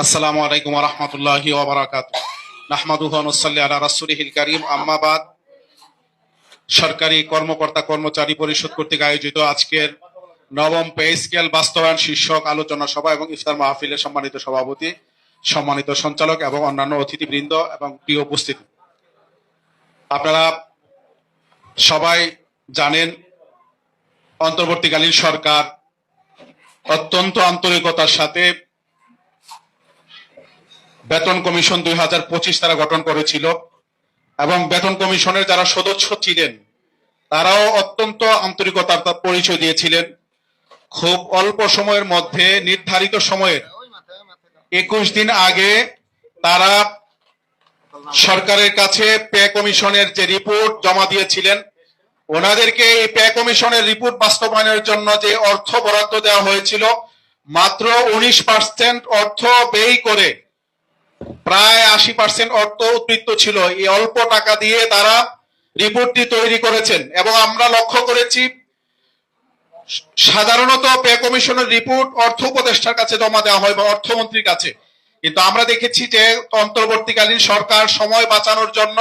আসসালামু আলাইকুম ওয়া রাহমাতুল্লাহি ওয়া বারাকাতুহু। নাহমাদুহু ওয়া নুসাল্লি আলা রাসূলিহিল কারীম। আম্মা বাদ। সরকারি কর্মকর্তা কর্মচারী পরিষদ কর্তৃক আয়োজিত আজকের নবম পে স্কেল বাস্তবায়ন শীর্ষক আলোচনা সভা এবং ইফতার মাহফিলের সম্মানিত সভাপতি, সম্মানিত সঞ্চালক এবং অন্যান্য অতিথিবৃন্দ এবং প্রিয় উপস্থিতি, আপনারা সবাই জানেন অন্তর্বর্তীকালীন সরকার অত্যন্ত আন্তরিকতার সাথে বেতন কমিশন 2025 তারা গঠন করেছিল এবং বেতন কমিশনের যারা সদস্য ছিলেন তারাও অত্যন্ত আন্তরিকতার পরিচয় দিয়েছিলেন। খুব অল্প সময়ের মধ্যে নির্ধারিত সময়ের 21 দিন আগে তারা সরকারের কাছে পে কমিশনের যে রিপোর্ট জমা দিয়েছিলেন, ওনাদেরকে এই পে কমিশনের রিপোর্ট বাস্তবায়নের জন্য যে অর্থ বরাদ্দ দেওয়া হয়েছিল মাত্র 19% অর্থ ব্যয় করে প্রায় 80% অর্থ উদ্বৃত্ত ছিল। এই অল্প টাকা দিয়ে তারা রিপোর্টটি তৈরি করেছেন এবং আমরা লক্ষ্য করেছি সাধারণত পে কমিশনের রিপোর্ট অর্থ উপদেষ্টার কাছে জমা দেওয়া হয় বা অর্থমন্ত্রীর কাছে, কিন্তু আমরা দেখেছি যে অন্তর্বর্তীকালীন সরকার সময় বাঁচানোর জন্য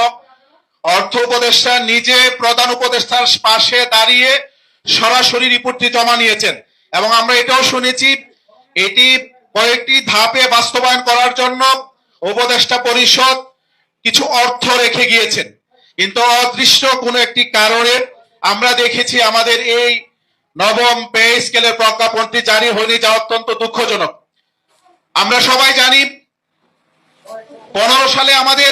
অর্থ উপদেষ্টা নিজে প্রধান উপদেষ্টার পাশে দাঁড়িয়ে সরাসরি রিপোর্টটি জমা নিয়েছেন এবং আমরা এটাও শুনেছি এটি কয়েকটি ধাপে বাস্তবায়ন করার জন্য উপদেষ্টা পরিষদ কিছু অর্থ রেখে গিয়েছেন, কিন্তু অদৃশ্য কোনো একটি কারণে আমরা দেখেছি আমাদের এই নবম পে স্কেলের প্রজ্ঞাপনটি জারি হয়নি, যা অত্যন্ত দুঃখজনক। আমরা সবাই জানি 15 সালে আমাদের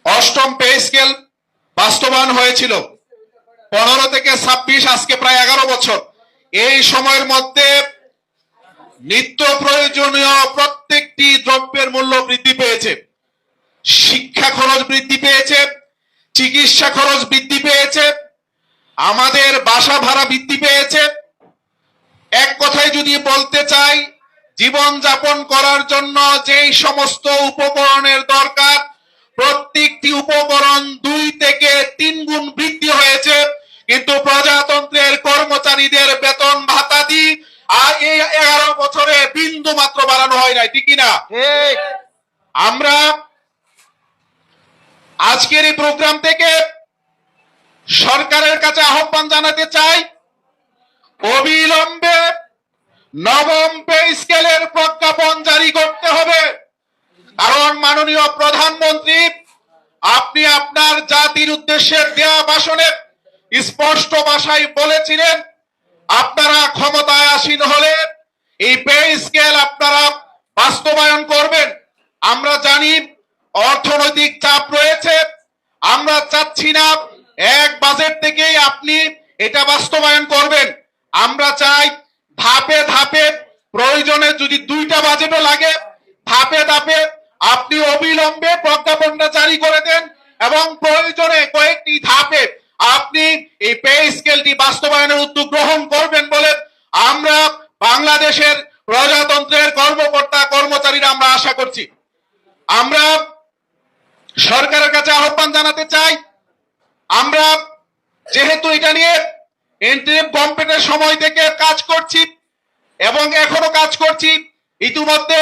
অষ্টম পে স্কেল বাস্তবায়ন হয়েছিল, 15 থেকে 26 আজকে প্রায় 11 বছর। এই সময়ের মধ্যে নিত্য প্রয়োজনীয় প্রত্যেকটি দ্রব্যের মূল্য বৃদ্ধি পেয়েছে, শিক্ষা খরচ বৃদ্ধি পেয়েছে, চিকিৎসা খরচ বৃদ্ধি পেয়েছে, আমাদের বাসা ভাড়া বৃদ্ধি পেয়েছে। এক কথায় যদি বলতে চাই, জীবন যাপন করার জন্য যেই সমস্ত উপকরণের দরকার প্রত্যেকটি উপকরণ 2 থেকে 3 গুণ বৃদ্ধি হয়েছে, কিন্তু প্রজাতন্ত্রের কর্মচারীদের বেতন ভাতা দিয়ে আর এই 11 বছরে বিন্দু মাত্র বাড়ানো হয় নাই, ঠিক কিনা? আমরা আজকের এই প্রোগ্রাম থেকে সরকারের কাছে আহ্বান জানাতে চাই, অবিলম্বে নবম পে স্কেলের প্রজ্ঞাপন জারি করতে হবে। কারণ মাননীয় প্রধানমন্ত্রী আপনি আপনার জাতির উদ্দেশ্যে দেওয়া ভাষণে স্পষ্ট ভাষায় বলেছিলেন আপনারা ক্ষমতায় আসীন হলে এই পে স্কেল আপনারা বাস্তবায়ন করবেন। আমরা জানি অর্থনৈতিক চাপ রয়েছে, আমরা চাচ্ছি না এক বাজেট থেকেই আপনি এটা বাস্তবায়ন করবেন। আমরা চাই ধাপে ধাপে, প্রয়োজনে যদি 2টা বাজেটও লাগে ধাপে ধাপে আপনি অবিলম্বে প্রজ্ঞাপনটা জারি করে দেন এবং প্রয়োজনে কয়েকটি ধাপে আপনি এই পে স্কেলটি বাস্তবায়নের উদ্যোগ গ্রহণ করবেন বলে আমরা বাংলাদেশের প্রজাতন্ত্রের কর্মকর্তা কর্মচারীরা আমরা আশা করছি। আমরা সরকারের কাছে আহ্বান জানাতে চাই, আমরা যেহেতু এটা নিয়ে ইন্টারিম গভর্নমেন্টের সময় থেকে কাজ করছি এবং এখনো কাজ করছি, ইতিমধ্যে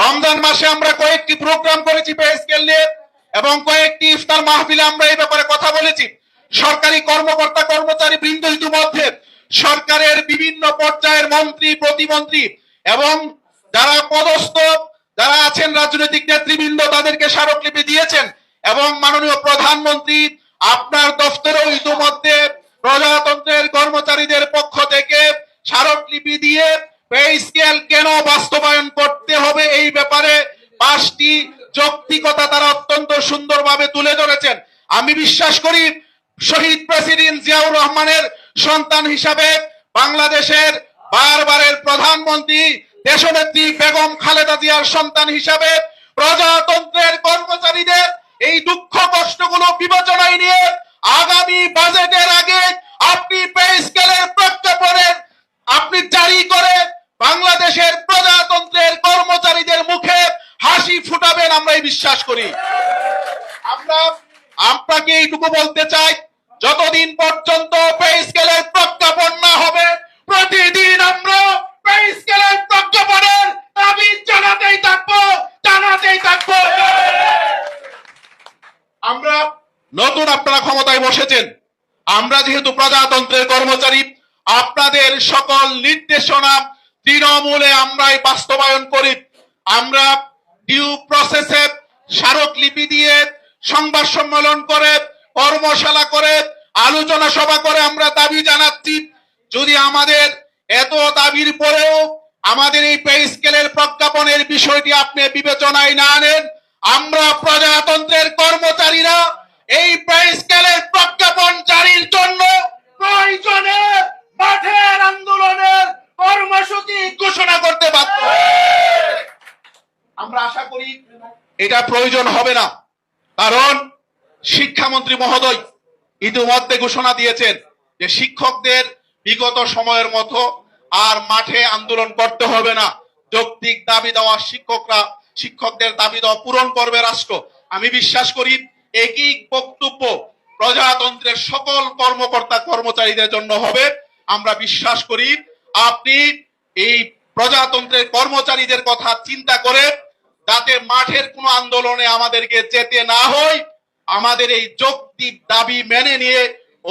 রমজান মাসে আমরা কয়েকটি প্রোগ্রাম করেছি পে স্কেল নিয়ে এবং কয়েকটি ইফতার মাহফিলে আমরা এই ব্যাপারে কথা বলেছি। সরকারি কর্মকর্তা কর্মচারী বৃন্দ ইতিমধ্যে সরকারের বিভিন্ন পর্যায়ের মন্ত্রী প্রতিমন্ত্রী এবং যারা পদস্থ যারা আছেন রাজনৈতিক নেতৃবৃন্দ তাদেরকে স্মারকলিপি দিয়েছেন এবং মাননীয় প্রধানমন্ত্রী আপনার দফতরেও ইতিমধ্যে প্রজাতন্ত্রের কর্মচারীদের পক্ষ থেকে স্মারকলিপি দিয়ে পে স্কেল কেন বাস্তবায়ন করতে হবে এই ব্যাপারে 5টি যৌক্তিকতা তারা অত্যন্ত সুন্দরভাবে তুলে ধরেছেন। আমি বিশ্বাস করি শহীদ প্রেসিডেন্ট জিয়াউর রহমানের সন্তান হিসাবে বাংলাদেশের বারবারের প্রধানমন্ত্রী দেশনেত্রী বেগম খালেদা জিয়ার সন্তান হিসাবে প্রজাতন্ত্রের কর্মচারীদের এই দুঃখ কষ্টগুলো বিবেচনায় নিয়ে আগামী বাজেটের আগে আপনি পে স্কেলের প্রজ্ঞাপনের আপনি জারি করে বাংলাদেশের প্রজাতন্ত্রের কর্মচারীদের মুখে হাসি ফুটাবেন, আমরা এই বিশ্বাস করি। আমরা আপনাকে এইটুকু বলতে চাই, যতদিন পর্যন্ত পে স্কেলের প্রজ্ঞাপন না হবে প্রতিদিন আমরা পে স্কেলের প্রজ্ঞাপনের দাবি জানাতে নতুন আপনারা ক্ষমতায় বসেছেন, আমরা যেহেতু প্রজাতন্ত্রের কর্মচারী, আপনাদের সকল নির্দেশনা তৃণমূলে আমরাই বাস্তবায়ন করি। আমরা ডিউ প্রসেসে স্মারকলিপি দিয়ে, সংবাদ সম্মেলন করে, কর্মশালা করে, আলোচনা সভা করে আমরা দাবি জানাচ্ছি, যদি আমাদের এত দাবির পরেও আমাদের এই পে স্কেলের প্রজ্ঞাপনের বিষয়টি আপনি বিবেচনায় না আনেন, আমরা প্রজাতন্ত্রের কর্মচারীরা এই পে স্কেলের প্রজ্ঞাপন জারির জন্য প্রয়োজনে মাঠের আন্দোলনের কর্মসূচি ঘোষণা করতে বাধ্য। আমরা আশা করি এটা প্রয়োজন হবে না, কারণ শিক্ষামন্ত্রী মহোদয় ইতিমধ্যে ঘোষণা দিয়েছেন যে শিক্ষকদের বিগত সময়ের মতো আর মাঠে আন্দোলন করতে হবে না। যৌক্তিক দাবি দেওয়া শিক্ষকদের দাবি দেওয়া পূরণ করবে রাষ্ট্র। আমি বিশ্বাস করি একই বক্তব্য প্রজাতন্ত্রের সকল কর্মকর্তা কর্মচারীদের জন্য হবে। আমরা বিশ্বাস করি আপনি এই প্রজাতন্ত্রের কর্মচারীদের কথা চিন্তা করে, যাতে মাঠের কোনো আন্দোলনে আমাদেরকে যেতে না হয়, আমাদের এই যৌক্তিক দাবি মেনে নিয়ে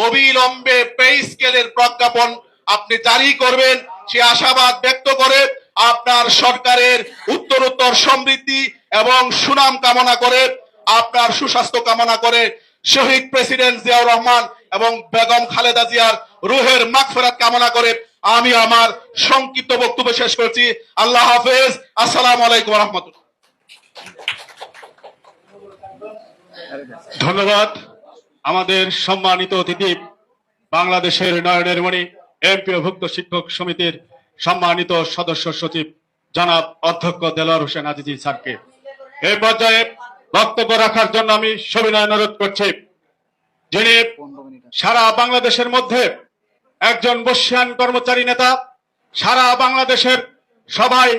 অবিলম্বে পে স্কেলের প্রজ্ঞাপন আপনি জারি করবেন, সে আশাবাদ ব্যক্ত করে আপনার সরকারের উত্তরোত্তর সমৃদ্ধি এবং সুনাম কামনা করে, আপনার সুস্বাস্থ্য কামনা করে, শহীদ প্রেসিডেন্ট জিয়াউর রহমান এবং বেগম খালেদা জিয়ার রুহের মাগফিরাত কামনা করে আমি আমার সংক্ষিপ্ত বক্তব্য শেষ করছি। আল্লাহ হাফেজ। আসসালামু আলাইকুম ওয়া রাহমাতুল্লাহ। ধন্যবাদ আমাদের সম্মানিত অতিথি, বাংলাদেশের নয়নের মণি এমপিওভুক্ত শিক্ষক সমিতির সম্মানিত সদস্য সচিব জনাব অধ্যক্ষ দেলোয়ার হোসেন আজিজি স্যারকে। এই পর্যায়ে বক্তব্য রাখার জন্য আমি সবিনয় অনুরোধ করছি, যিনি সারা বাংলাদেশের মধ্যে একজন বর্ষিয়ান কর্মচারী নেতা। সারা বাংলাদেশের সবাই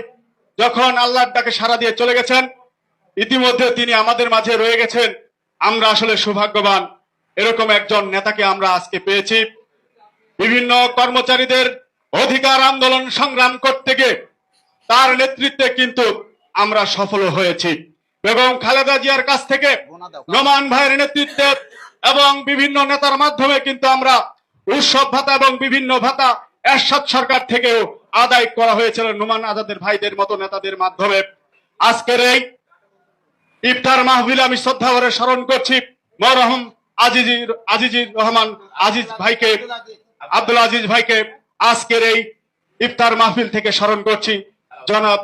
যখন আল্লাহর ডাকে সাড়া দিয়ে চলে গেছেন, ইতিমধ্যে তিনি আমাদের মাঝে রয়ে গেছেন। আমরা আসলে সৌভাগ্যবান, এরকম একজন নেতাকে আমরা আজকে পেয়েছি। বিভিন্ন কর্মচারীদের অধিকার আন্দোলন সংগ্রাম করতে গিয়ে তার নেতৃত্বে কিন্তু আমরা সফল হয়েছি। বেগম খালেদা জিয়ার কাছ থেকে নোমান ভাইয়ের নেতৃত্বে এবং বিভিন্ন নেতার মাধ্যমে কিন্তু আমরা উৎসব ভাতা এবং বিভিন্ন ভাতা এরশাদ সরকার থেকেও আদায় করা হয়েছিল নোমান আজাদের ভাইদের মতো নেতাদের মাধ্যমে। আজকের এই ইফতার মাহফিলে আমি শ্রদ্ধা ভরে স্মরণ করছি মরহুম আজিজুর রহমান আজিজ ভাইকে, আব্দুল আজিজ ভাইকে। আজকের এই ইফতার মাহফিল থেকে স্মরণ করছি জনাব